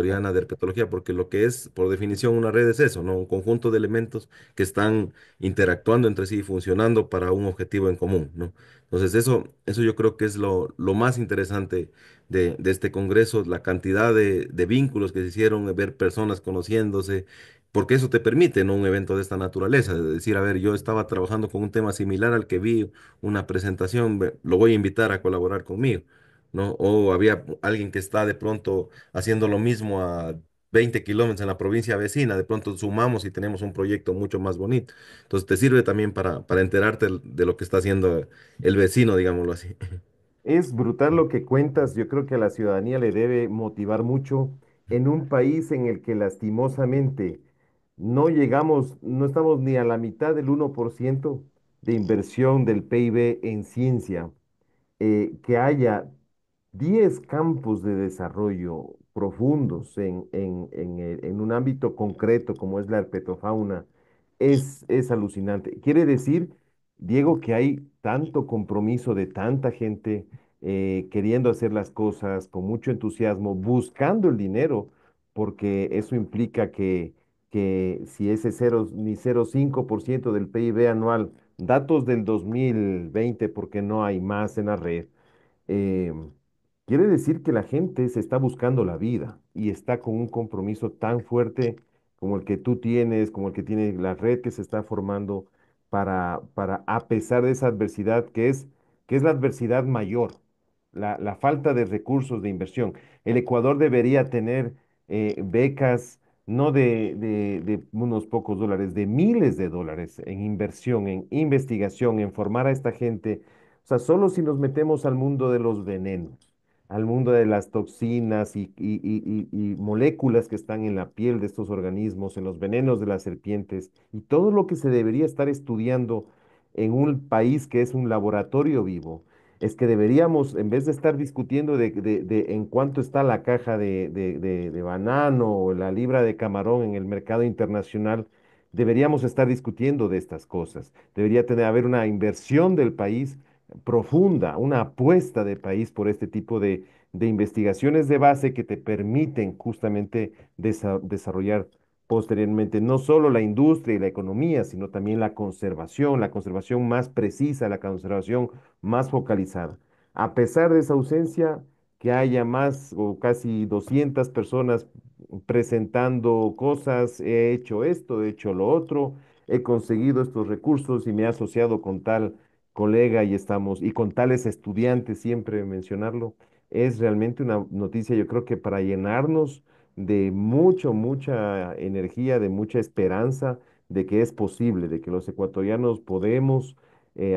Claro. ecuatoriana de herpetología, porque lo que es, por definición, una red es eso, ¿no? Un conjunto de elementos que están interactuando entre sí y funcionando para un objetivo en común, ¿no? Entonces, eso yo creo que es lo más interesante de este congreso, la cantidad de vínculos que se hicieron, de ver personas conociéndose, porque eso te permite, ¿no? Un evento de esta naturaleza, de decir, a ver, yo estaba trabajando con un tema similar al que vi una presentación, lo voy a invitar a colaborar conmigo. ¿No? O había alguien que está de pronto haciendo lo mismo a 20 kilómetros en la provincia vecina, de pronto sumamos y tenemos un proyecto mucho más bonito. Entonces te sirve también para enterarte de lo que está haciendo el vecino, digámoslo así. Es brutal lo que cuentas. Yo creo que a la ciudadanía le debe motivar mucho en un país en el que lastimosamente no llegamos, no estamos ni a la mitad del 1% de inversión del PIB en ciencia. Que haya 10 campos de desarrollo profundos en un ámbito concreto como es la herpetofauna, es alucinante. Quiere decir, Diego, que hay tanto compromiso de tanta gente queriendo hacer las cosas con mucho entusiasmo, buscando el dinero, porque eso implica que si ese cero, ni 0,5% del PIB anual, datos del 2020, porque no hay más en la red, eh, quiere decir que la gente se está buscando la vida y está con un compromiso tan fuerte como el que tú tienes, como el que tiene la red que se está formando a pesar de esa adversidad que es la adversidad mayor, la falta de recursos de inversión. El Ecuador debería tener becas no de unos pocos dólares, de miles de dólares en inversión, en investigación, en formar a esta gente. O sea, solo si nos metemos al mundo de los venenos, al mundo de las toxinas y moléculas que están en la piel de estos organismos, en los venenos de las serpientes, y todo lo que se debería estar estudiando en un país que es un laboratorio vivo, es que deberíamos, en vez de estar discutiendo de en cuánto está la caja de banano o la libra de camarón en el mercado internacional, deberíamos estar discutiendo de estas cosas. Debería haber una inversión del país profunda, una apuesta de país por este tipo de investigaciones de base que te permiten justamente desarrollar posteriormente no solo la industria y la economía, sino también la conservación más precisa, la conservación más focalizada. A pesar de esa ausencia, que haya más o casi 200 personas presentando cosas, he hecho esto, he hecho lo otro, he conseguido estos recursos y me he asociado con tal colega y estamos, y con tales estudiantes, siempre mencionarlo, es realmente una noticia, yo creo que para llenarnos de mucha energía, de mucha esperanza de que es posible, de que los ecuatorianos podemos,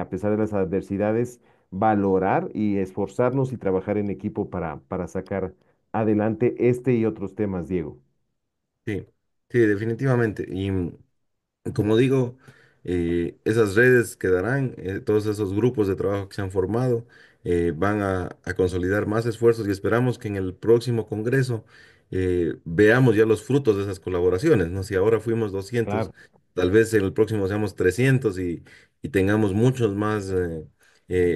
a pesar de las adversidades, valorar y esforzarnos y trabajar en equipo para sacar adelante este y otros temas, Diego. Sí, sí, definitivamente. Y como digo, esas redes quedarán, todos esos grupos de trabajo que se han formado van a consolidar más esfuerzos y esperamos que en el próximo congreso veamos ya los frutos de esas colaboraciones, ¿no? Si ahora fuimos 200, Claro, tal vez en el próximo seamos 300 y tengamos muchos más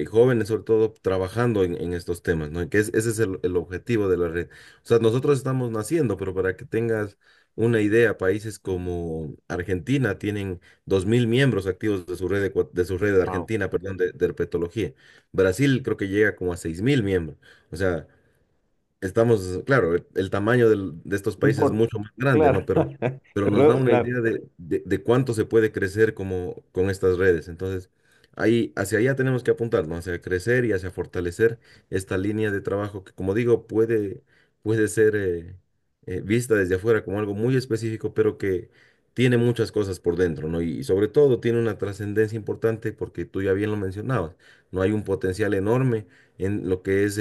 jóvenes, sobre todo, trabajando en estos temas, ¿no? Ese es el objetivo de la red. O sea, nosotros estamos naciendo, pero para que tengas una idea, países como Argentina tienen 2.000 miembros activos de su red de su red de wow, Argentina, perdón, de herpetología. Brasil creo que llega como a 6.000 miembros. O sea, estamos, claro, el tamaño de estos no países es importa, mucho más grande, claro, ¿no? Pero nos da pero una claro, idea de cuánto se puede crecer como con estas redes. Entonces, ahí, hacia allá tenemos que apuntar, ¿no? Hacia crecer y hacia fortalecer esta línea de trabajo que, como digo, puede ser vista desde afuera como algo muy específico, pero que tiene muchas cosas por dentro, ¿no? Y sobre todo tiene una trascendencia importante porque tú ya bien lo mencionabas, no hay un potencial enorme en lo que es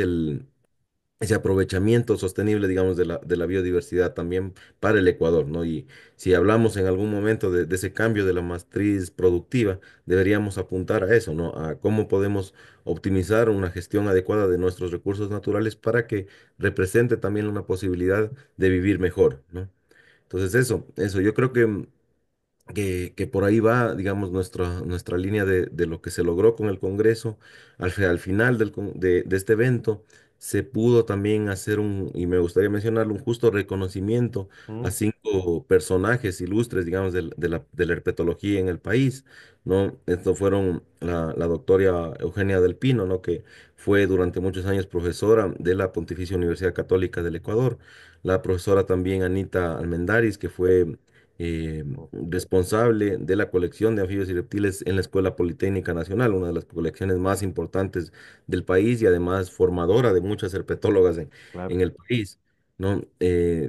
ese aprovechamiento sostenible, digamos, de la biodiversidad también para el Ecuador, ¿no? Y si hablamos en algún momento de ese cambio de la matriz productiva, deberíamos apuntar a eso, ¿no? A cómo podemos optimizar una gestión adecuada de nuestros recursos naturales para que represente también una posibilidad de vivir mejor, ¿no? Entonces eso, yo creo que por ahí va, digamos, nuestra línea de lo que se logró con el Congreso. Al final de este evento se pudo también hacer y me gustaría mencionarlo, un justo reconocimiento a Mm, 5 personajes ilustres, digamos, de la herpetología en el país, ¿no? Estos fueron la doctora Eugenia del Pino, ¿no? Que fue durante muchos años profesora de la Pontificia Universidad Católica del Ecuador, la profesora también Anita Almendaris, que fue responsable de la colección de anfibios y reptiles en la Escuela Politécnica Nacional, una de las colecciones más importantes del país y además formadora de muchas herpetólogas en claro, el país, ¿no?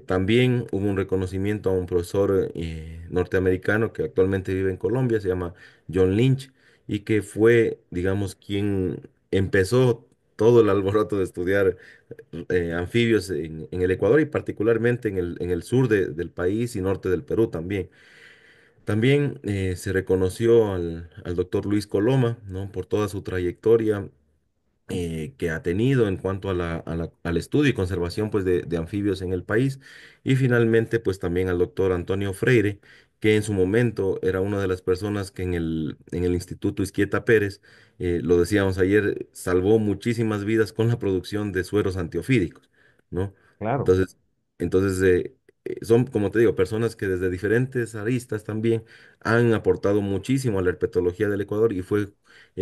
También hubo un reconocimiento a un profesor norteamericano que actualmente vive en Colombia, se llama John Lynch, y que fue, digamos, quien empezó todo el alboroto de estudiar anfibios en el Ecuador y particularmente en el sur del país y norte del Perú también. También se reconoció al doctor Luis Coloma, ¿no? Por toda su trayectoria que ha tenido en cuanto a al estudio y conservación pues, de anfibios en el país. Y finalmente, pues también al doctor Antonio Freire, que en su momento era una de las personas que en el Instituto Izquieta Pérez, lo decíamos ayer, salvó muchísimas vidas con la producción de sueros antiofídicos, ¿no? claro. Entonces, entonces son, como te digo, personas que desde diferentes aristas también han aportado muchísimo a la herpetología del Ecuador y fue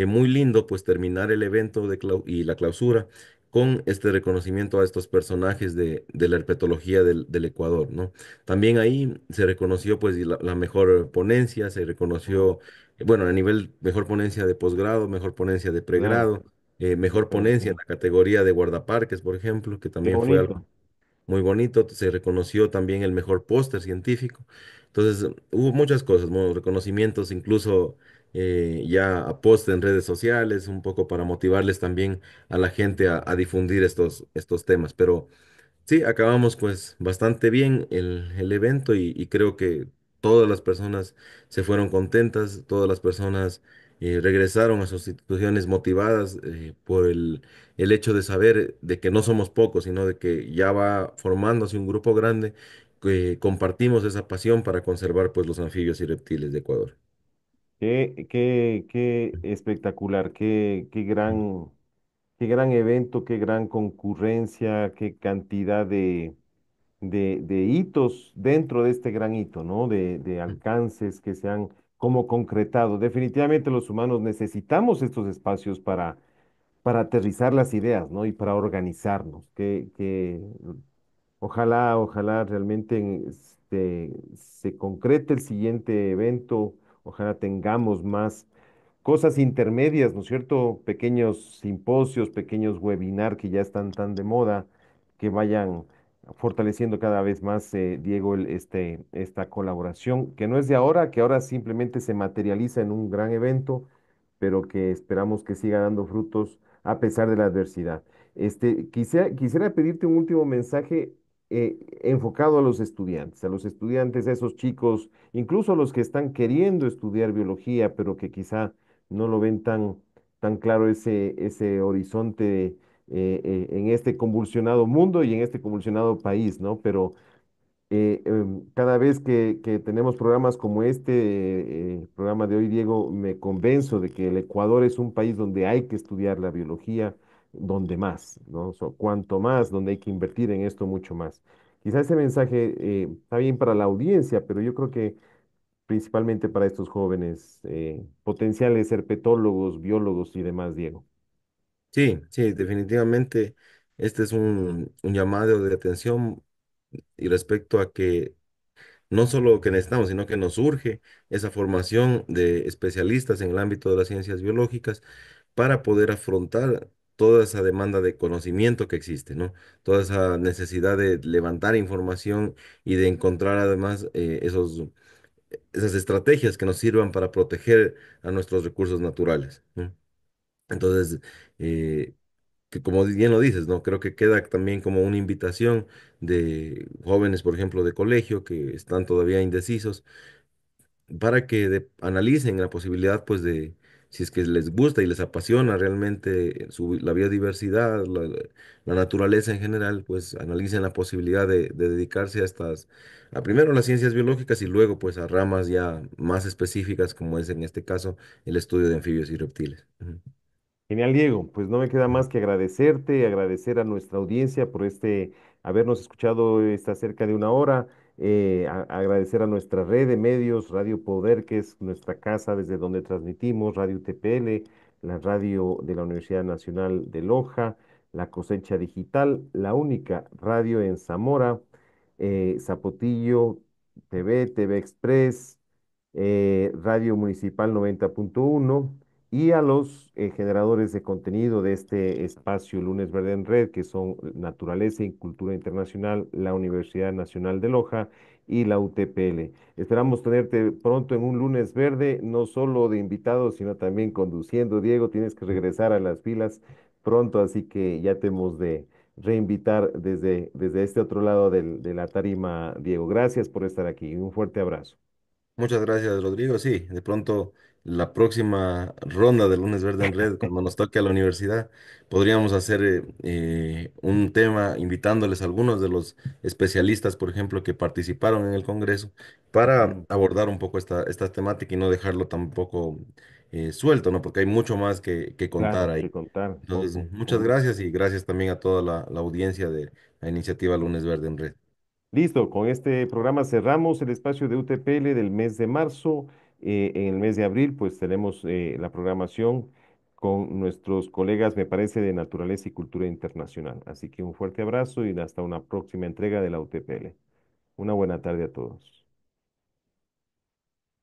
muy lindo pues terminar el evento y la clausura con este reconocimiento a estos personajes de la herpetología del Ecuador, ¿no? También ahí se reconoció pues la mejor ponencia, se Mm, reconoció, bueno, a nivel mejor ponencia de posgrado, mejor ponencia de claro, pregrado, mejor ponencia en excelente. la categoría de guardaparques, por ejemplo, que Qué también fue algo bonito. muy bonito. Se reconoció también el mejor póster científico. Entonces, hubo muchas cosas, ¿no? Reconocimientos incluso ya a post en redes sociales, un poco para motivarles también a la gente a difundir estos temas. Pero sí, acabamos pues bastante bien el evento y creo que todas las personas se fueron contentas, todas las personas regresaron a sus instituciones motivadas por el hecho de saber de que no somos pocos, sino de que ya va formándose un grupo grande que compartimos esa pasión para conservar pues los anfibios y reptiles de Ecuador. Qué espectacular, qué gran evento, qué gran concurrencia, qué cantidad de hitos dentro de este gran hito, ¿no? De alcances que se han como concretado. Definitivamente los humanos necesitamos estos espacios para aterrizar las ideas, ¿no? Y para organizarnos. Ojalá realmente se concrete el siguiente evento, ojalá tengamos más cosas intermedias, ¿no es cierto? Pequeños simposios, pequeños webinars que ya están tan de moda, que vayan fortaleciendo cada vez más, Diego, esta colaboración, que no es de ahora, que ahora simplemente se materializa en un gran evento, pero que esperamos que siga dando frutos a pesar de la adversidad. Quisiera pedirte un último mensaje enfocado a los estudiantes, a esos chicos, incluso a los que están queriendo estudiar biología, pero que quizá no lo ven tan claro ese horizonte en este convulsionado mundo y en este convulsionado país, ¿no? Pero cada vez que tenemos programas como este programa de hoy, Diego, me convenzo de que el Ecuador es un país donde hay que estudiar la biología, donde más, ¿no? Cuanto más, donde hay que invertir en esto mucho más. Quizás ese mensaje está bien para la audiencia, pero yo creo que principalmente para estos jóvenes potenciales herpetólogos, biólogos y demás, Diego. Sí, sí, definitivamente este es un llamado de atención y respecto a que no solo que necesitamos, sino que nos urge esa formación de especialistas en el ámbito de las ciencias biológicas para poder afrontar toda esa demanda de conocimiento que existe, ¿no? Toda esa necesidad de levantar información y de encontrar además esas estrategias que nos sirvan para proteger a nuestros recursos naturales, ¿no? Entonces, que como bien lo dices, ¿no? Creo que queda también como una invitación de jóvenes, por ejemplo, de colegio que están todavía indecisos para que analicen la posibilidad, pues, de, si es que les gusta y les apasiona realmente la biodiversidad, la naturaleza en general, pues, analicen la posibilidad de dedicarse a a primero las ciencias biológicas y luego, pues, a ramas ya más específicas, como es en este caso el estudio de anfibios y reptiles. Ujú. Genial, Diego. Pues no me queda Ujú. más que agradecerte, agradecer a nuestra audiencia por habernos escuchado esta cerca de una hora, agradecer a nuestra red de medios, Radio Poder, que es nuestra casa desde donde transmitimos, Radio UTPL, la radio de la Universidad Nacional de Loja, La Cosecha Digital, la única radio en Zamora, Zapotillo TV, TV Express, Radio Municipal 90.1 y a los generadores de contenido de este espacio Lunes Verde en Red, que son Naturaleza y Cultura Internacional, la Universidad Nacional de Loja y la UTPL. Esperamos tenerte pronto en un Lunes Verde, no solo de invitados, sino también conduciendo. Diego, tienes que regresar a las filas pronto, así que ya te hemos de reinvitar desde este otro lado de la tarima, Diego. Gracias por estar aquí. Un fuerte abrazo. Muchas gracias, Rodrigo. Sí, de pronto la próxima ronda de Lunes Verde en Red, cuando nos toque a la universidad, podríamos hacer un tema invitándoles a algunos de los especialistas, por ejemplo, que participaron en el Congreso, para Ujú. abordar un poco esta temática y no dejarlo tampoco suelto, ¿no? Porque hay mucho más que contar Claro, ahí. que contar. Entonces, muchas Con- gracias y gracias también a toda la audiencia de la iniciativa Lunes Verde en Red. Listo, con este programa cerramos el espacio de UTPL del mes de marzo. En el mes de abril, pues tenemos la programación con nuestros colegas, me parece, de Naturaleza y Cultura Internacional. Así que un fuerte abrazo y hasta una próxima entrega de la UTPL. Una buena tarde a todos.